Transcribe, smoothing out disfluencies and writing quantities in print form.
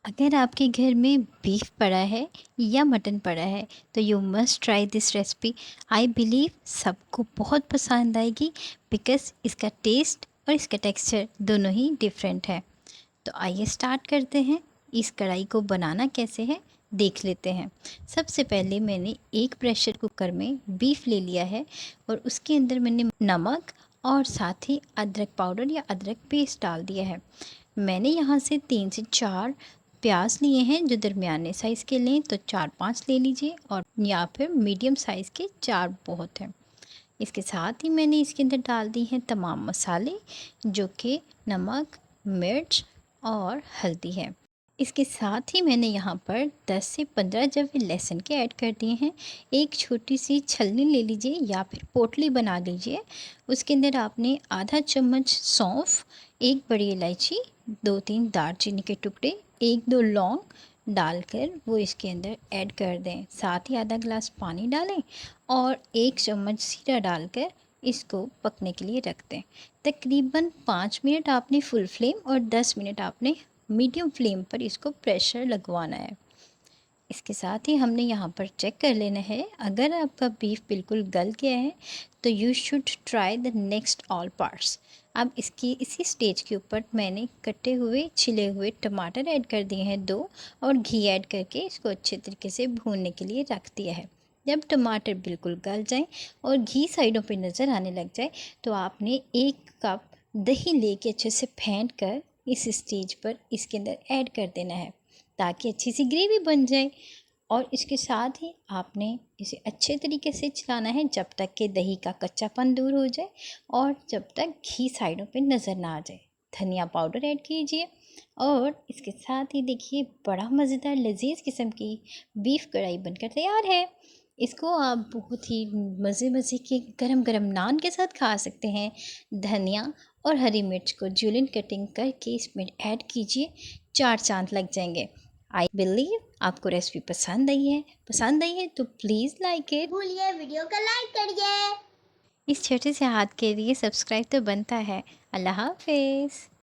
अगर आपके घर में बीफ पड़ा है या मटन पड़ा है तो you must try this recipe. I believe सबको बहुत पसंद आएगी बिकॉज़ इसका टेस्ट और इसका टेक्सचर दोनों ही डिफरेंट है। तो आइए स्टार्ट करते हैं। इस कढ़ाई को बनाना कैसे है देख लेते हैं। सबसे पहले मैंने एक प्रेशर कुकर में बीफ ले लिया है और उसके अंदर मैंने नमक और साथ ही अदरक पाउडर या अदरक पेस्ट डाल दिया है। मैंने यहाँ से 3 से 4 प्याज लिए हैं जो दरमियाने साइज़ के लें तो 4-5 ले लीजिए और या फिर मीडियम साइज़ के 4 बहुत हैं। इसके साथ ही मैंने इसके अंदर डाल दी हैं तमाम मसाले जो कि नमक, मिर्च और हल्दी है। इसके साथ ही मैंने यहाँ पर 10 से 15 जवे लहसुन के ऐड कर दिए हैं। एक छोटी सी छलनी ले लीजिए या फिर पोटली बना लीजिए। उसके अंदर आपने आधा चम्मच सौंफ, एक बड़ी इलायची, 2-3 दालचीनी के टुकड़े, 1-2 लौंग डालकर वो इसके अंदर ऐड कर दें। साथ ही आधा गिलास पानी डालें और 1 चम्मच जीरा डालकर इसको पकने के लिए रख दें। तकरीबन 5 मिनट आपने फुल फ्लेम और 10 मिनट आपने मीडियम फ्लेम पर इसको प्रेशर लगवाना है। इसके साथ ही हमने यहाँ पर चेक कर लेना है, अगर आपका बीफ बिल्कुल गल गया है तो you should try the next all parts. अब इसकी इसी स्टेज के ऊपर मैंने कटे हुए छिले हुए टमाटर ऐड कर दिए हैं 2 और घी ऐड करके इसको अच्छे तरीके से भूनने के लिए रख दिया है। जब टमाटर बिल्कुल गल जाएं और घी साइडों पे नज़र आने लग जाए तो आपने 1 कप दही लेके अच्छे से फेंट कर इस स्टेज पर इसके अंदर ऐड कर देना है ताकि अच्छी सी ग्रेवी बन जाए। और इसके साथ ही आपने इसे अच्छे तरीके से चलाना है जब तक कि दही का कच्चापन दूर हो जाए और जब तक घी साइडों पे नज़र ना आ जाए। धनिया पाउडर ऐड कीजिए और इसके साथ ही देखिए बड़ा मज़ेदार लजीज किस्म की बीफ कढ़ाई बनकर तैयार है। इसको आप बहुत ही मज़े मज़े के गरम गरम नान के साथ खा सकते हैं। धनिया और हरी मिर्च को जुलियन कटिंग करके इसमें ऐड कीजिए, 4 चांद लग जाएंगे। आई बिलीव आपको रेसिपी पसंद आई है तो प्लीज़ लाइक इट। भूलिए वीडियो को लाइक करिए। इस छोटे से हाथ के लिए सब्सक्राइब तो बनता है। अल्लाह हाफिज़।